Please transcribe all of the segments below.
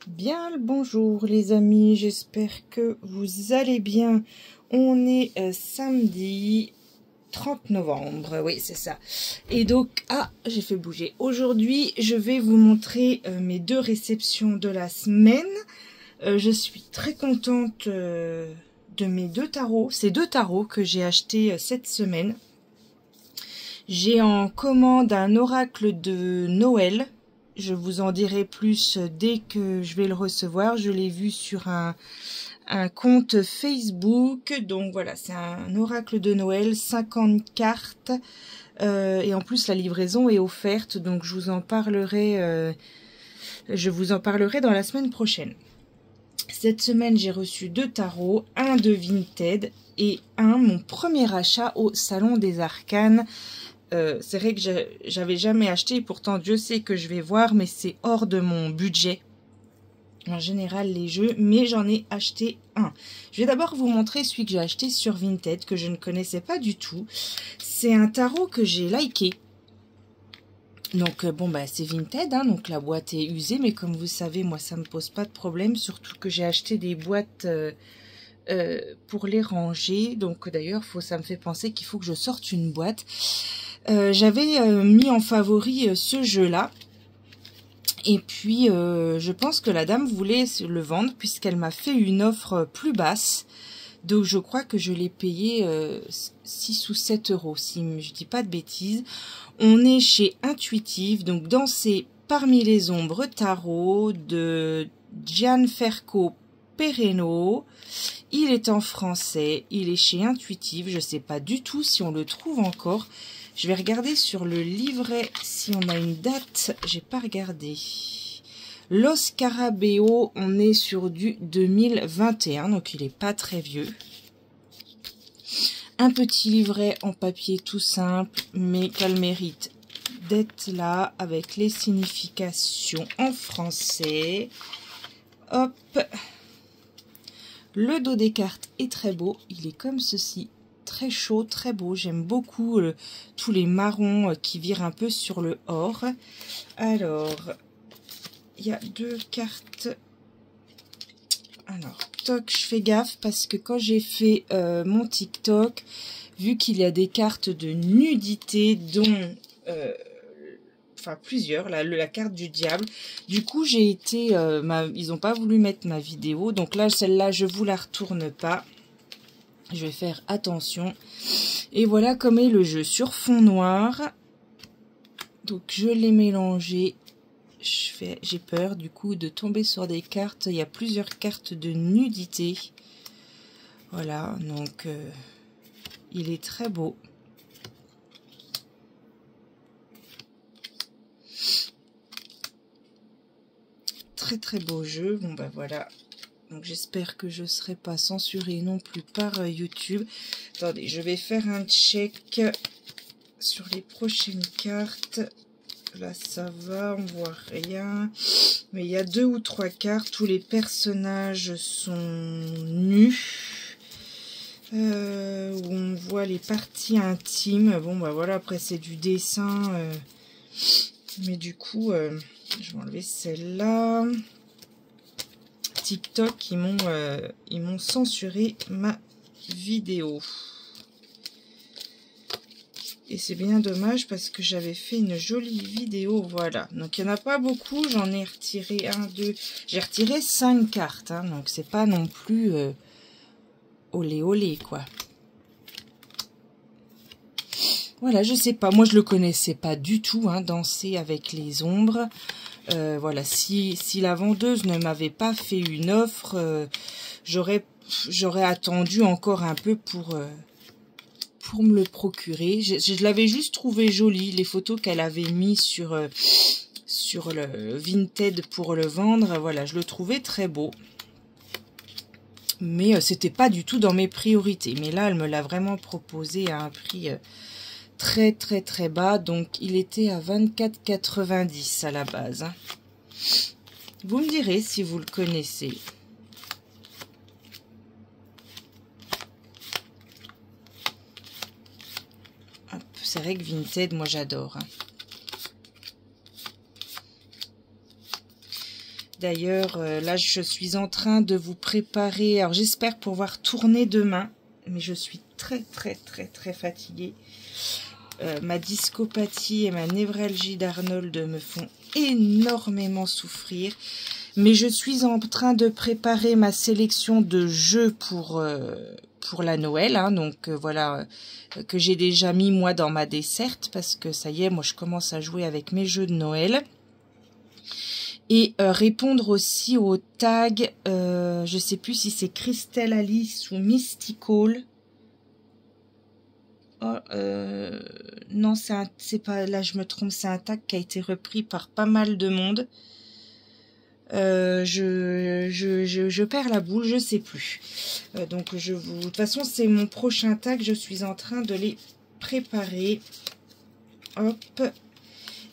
Bien le bonjour les amis, j'espère que vous allez bien. On est samedi 30 novembre, oui c'est ça. Et donc, j'ai fait bouger. Aujourd'hui, je vais vous montrer mes deux réceptions de la semaine. Je suis très contente de mes deux tarots. Ces deux tarots que j'ai achetés cette semaine. J'ai en commande un oracle de Noël. Je vous en dirai plus dès que je vais le recevoir. Je l'ai vu sur un compte Facebook. Donc voilà, c'est un oracle de Noël, 50 cartes. Et en plus, la livraison est offerte. Donc je vous en parlerai dans la semaine prochaine. Cette semaine, j'ai reçu deux tarots, un de Vinted et mon premier achat au Salon des Arcanes. C'est vrai que j'avais jamais acheté, et pourtant Dieu sait que je vais voir, mais c'est hors de mon budget en général les jeux, mais j'en ai acheté un. Je vais d'abord vous montrer celui que j'ai acheté sur Vinted, que je ne connaissais pas du tout. C'est un tarot que j'ai liké. Donc bon bah c'est Vinted, hein, donc la boîte est usée, mais comme vous savez, moi ça me pose pas de problème, surtout que j'ai acheté des boîtes pour les ranger. Donc d'ailleurs ça me fait penser qu'il faut que je sorte une boîte. J'avais mis en favori ce jeu-là. Et puis, je pense que la dame voulait le vendre puisqu'elle m'a fait une offre plus basse. Donc, je crois que je l'ai payé 6 ou 7 euros, si je dis pas de bêtises. On est chez Intuitive, donc dans ces Parmi les ombres tarot de Gianferco Pereno. Il est en français, il est chez Intuitive. Je sais pas du tout si on le trouve encore. Je vais regarder sur le livret si on a une date. J'ai pas regardé. Los Scarabeo, on est sur du 2021, donc il est pas très vieux. Un petit livret en papier tout simple, mais qu'elle mérite d'être là avec les significations en français. Hop. Le dos des cartes est très beau. Il est comme ceci. Très chaud, très beau. J'aime beaucoup tous les marrons qui virent un peu sur le or. Alors, il y a deux cartes. Alors, toc, je fais gaffe parce que quand j'ai fait mon TikTok, vu qu'il y a des cartes de nudité, dont plusieurs, la carte du diable. Du coup, j'ai été, ils n'ont pas voulu mettre ma vidéo. Donc là, celle-là, je vous la retourne pas. Je vais faire attention. Et voilà comme est le jeu sur fond noir. Donc je l'ai mélangé. J'ai peur du coup de tomber sur des cartes. Il y a plusieurs cartes de nudité. Voilà, donc il est très beau. Très très beau jeu. Bon ben voilà. Donc j'espère que je ne serai pas censurée non plus par YouTube. Attendez, je vais faire un check sur les prochaines cartes. Là ça va, on voit rien. Mais il y a 2 ou 3 cartes où les personnages sont nus. Où on voit les parties intimes. Bon bah voilà, après c'est du dessin. Mais du coup, je vais enlever celle-là. TikTok, ils m'ont censuré ma vidéo. Et c'est bien dommage parce que j'avais fait une jolie vidéo. Voilà. Donc il n'y en a pas beaucoup. J'en ai retiré 1, 2. J'ai retiré 5 cartes. Hein, donc c'est pas non plus olé olé quoi. Voilà, je sais pas. Moi je le connaissais pas du tout. Hein, danser avec les ombres. Voilà, si la vendeuse ne m'avait pas fait une offre, j'aurais attendu encore un peu pour me le procurer. Je l'avais juste trouvé joli, les photos qu'elle avait mis sur le Vinted pour le vendre. Voilà, je le trouvais très beau. Mais c'était pas du tout dans mes priorités. Mais là, elle me l'a vraiment proposé à un prix très très très bas. Donc, il était à 24,90 à la base. Hein. Vous me direz si vous le connaissez. C'est vrai que Vinted, moi j'adore. Hein. D'ailleurs, là, je suis en train de vous préparer. Alors, j'espère pouvoir tourner demain. Mais je suis très fatiguée. Ma discopathie et ma névralgie d'Arnold me font énormément souffrir. Mais je suis en train de préparer ma sélection de jeux pour la Noël. Hein, donc, voilà, que j'ai déjà mis, moi, dans ma desserte. Parce que, ça y est, moi, je commence à jouer avec mes jeux de Noël. Et répondre aussi au tag, je sais plus si c'est Christelle Alice ou Mystical. Oh, non, c'est pas, là je me trompe, c'est un tag qui a été repris par pas mal de monde. Je perds la boule, je sais plus. Donc de toute façon, c'est mon prochain tag, je suis en train de les préparer. Hop.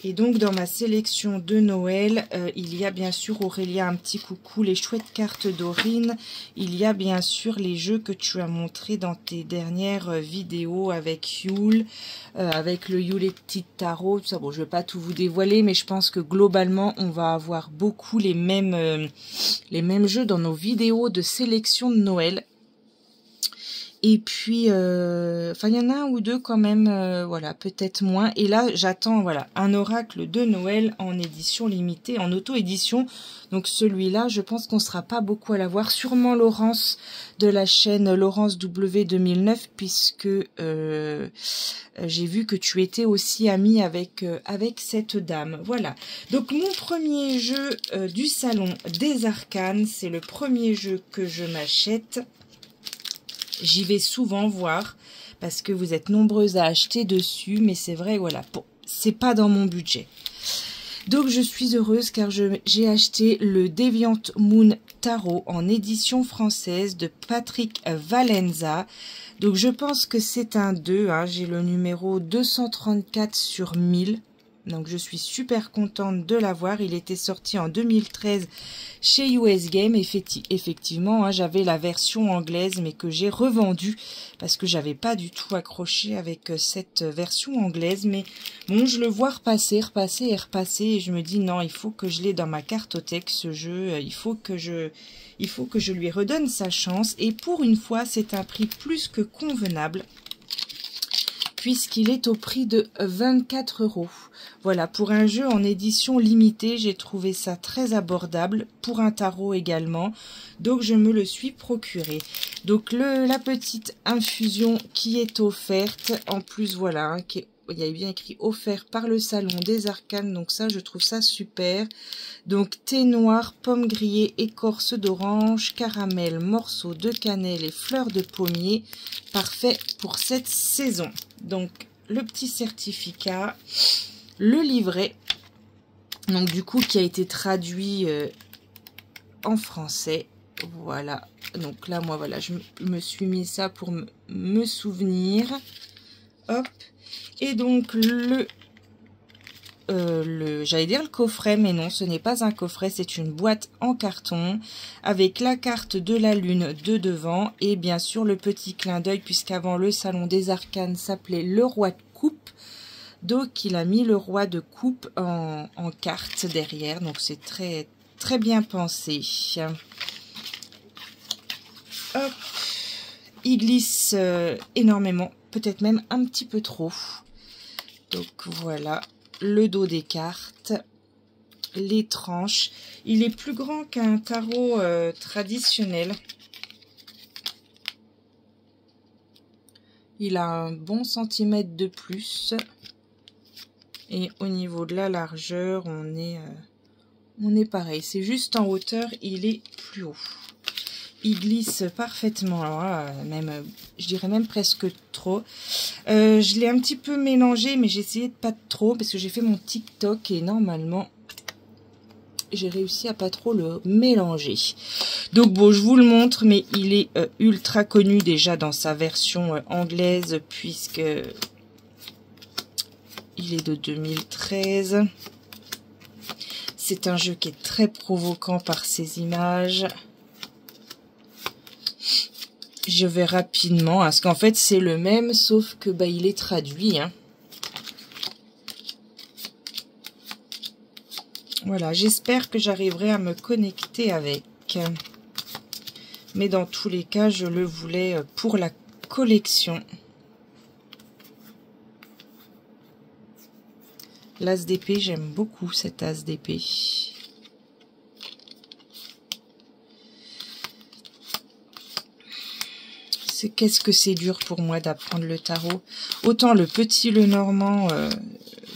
Et donc, dans ma sélection de Noël, il y a bien sûr, Aurélia, un petit coucou, les chouettes cartes d'Aurine. Il y a bien sûr les jeux que tu as montrés dans tes dernières vidéos avec Yule, avec le Yule et Petit Tarot. Ça, bon, je ne vais pas tout vous dévoiler, mais je pense que globalement, on va avoir beaucoup les mêmes jeux dans nos vidéos de sélection de Noël. Et puis, enfin, il y en a un ou deux quand même, voilà, peut-être moins. Et là, j'attends, voilà, un oracle de Noël en édition limitée, en auto-édition. Donc celui-là, je pense qu'on ne sera pas beaucoup à l'avoir. Sûrement Laurence de la chaîne Laurence W 2009, puisque j'ai vu que tu étais aussi amie avec cette dame. Voilà. Donc mon premier jeu du salon des arcanes, c'est le premier jeu que je m'achète. J'y vais souvent voir parce que vous êtes nombreuses à acheter dessus, mais c'est vrai, voilà, bon, c'est pas dans mon budget. Donc je suis heureuse car j'ai acheté le Deviant Moon Tarot en édition française de Patrick Valenza. Donc je pense que c'est un 2, hein, j'ai le numéro 234 sur 1000. Donc je suis super contente de l'avoir. Il était sorti en 2013 chez US Game. Effectivement, hein, j'avais la version anglaise, mais que j'ai revendue parce que j'avais pas du tout accroché avec cette version anglaise. Mais bon, je le vois repasser et repasser. Et je me dis non, il faut que je l'ai dans ma cartothèque, ce jeu. Il faut que je lui redonne sa chance. Et pour une fois, c'est un prix plus que convenable, puisqu'il est au prix de 24 €. Voilà, pour un jeu en édition limitée, j'ai trouvé ça très abordable, pour un tarot également, donc je me le suis procuré. Donc la petite infusion qui est offerte, en plus voilà, hein, il y a bien écrit offert par le salon des arcanes, donc ça je trouve ça super. Donc thé noir, pomme grillée, écorce d'orange, caramel, morceaux de cannelle et fleurs de pommier, parfait pour cette saison. Donc le petit certificat, le livret, donc du coup qui a été traduit en français. Voilà, donc là moi voilà, je me suis mis ça pour me souvenir. Hop, et donc j'allais dire le coffret, mais non, ce n'est pas un coffret, c'est une boîte en carton avec la carte de la lune de devant et bien sûr le petit clin d'œil, puisqu'avant le salon des arcanes s'appelait le roi de coupe, donc il a mis le roi de coupe en carte derrière, donc c'est très très bien pensé. Hop. Il glisse énormément, peut-être même un petit peu trop. Donc voilà, le dos des cartes, les tranches. Il est plus grand qu'un tarot traditionnel. Il a un bon centimètre de plus. Et au niveau de la largeur, on est pareil. C'est juste en hauteur, il est plus haut. Il glisse parfaitement, alors là, même, je dirais même presque trop. Je l'ai un petit peu mélangé, mais j'ai essayé de pas trop, parce que j'ai fait mon TikTok et normalement, j'ai réussi à pas trop le mélanger. Donc bon, je vous le montre, mais il est ultra connu déjà dans sa version anglaise, puisque il est de 2013. C'est un jeu qui est très provoquant par ses images. Je vais rapidement, parce qu'en fait c'est le même, sauf que bah, il est traduit. Hein. Voilà, j'espère que j'arriverai à me connecter avec. Mais dans tous les cas, je le voulais pour la collection. L'as d'épée, j'aime beaucoup cet as d'épée. Qu'est-ce que c'est dur pour moi d'apprendre le tarot. Autant le petit Lenormand,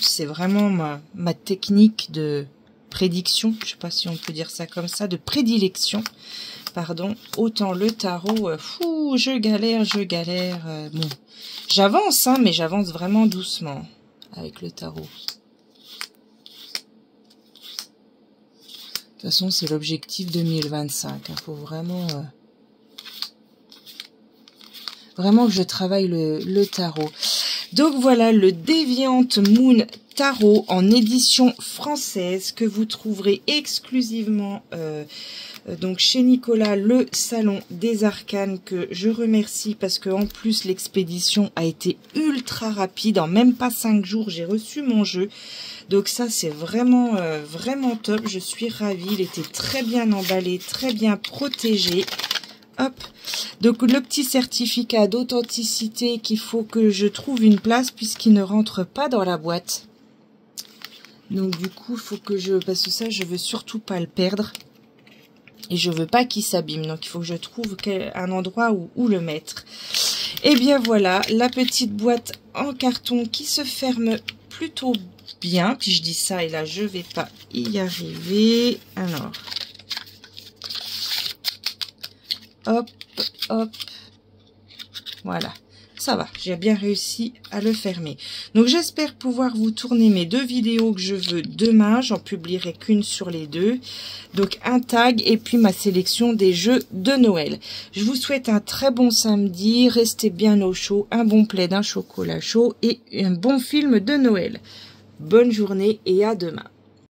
c'est vraiment ma technique de prédiction. Je sais pas si on peut dire ça comme ça, de prédilection. Pardon. Autant le tarot, je galère. Bon, j'avance, hein, mais j'avance vraiment doucement avec le tarot. De toute façon, c'est l'objectif 2025. Il faut vraiment que je travaille le tarot. Donc voilà, le Deviant Moon Tarot en édition française que vous trouverez exclusivement donc chez Nicolas, le Salon des Arcanes, que je remercie parce que en plus l'expédition a été ultra rapide. En même pas 5 jours, j'ai reçu mon jeu. Donc ça, c'est vraiment, vraiment top. Je suis ravie. Il était très bien emballé, très bien protégé. Hop. Donc le petit certificat d'authenticité qu'il faut que je trouve une place puisqu'il ne rentre pas dans la boîte. Donc du coup, il faut que parce que ça, je veux surtout pas le perdre. Et je veux pas qu'il s'abîme. Donc il faut que je trouve un endroit où le mettre. Et bien voilà, la petite boîte en carton qui se ferme plutôt bien. Puis je dis ça et là, je vais pas y arriver. Alors... hop, hop, voilà, ça va, j'ai bien réussi à le fermer. Donc j'espère pouvoir vous tourner mes 2 vidéos que je veux demain, j'en publierai qu'une sur les 2. Donc un tag et puis ma sélection des jeux de Noël. Je vous souhaite un très bon samedi, restez bien au chaud, un bon plaid, un chocolat chaud et un bon film de Noël. Bonne journée et à demain.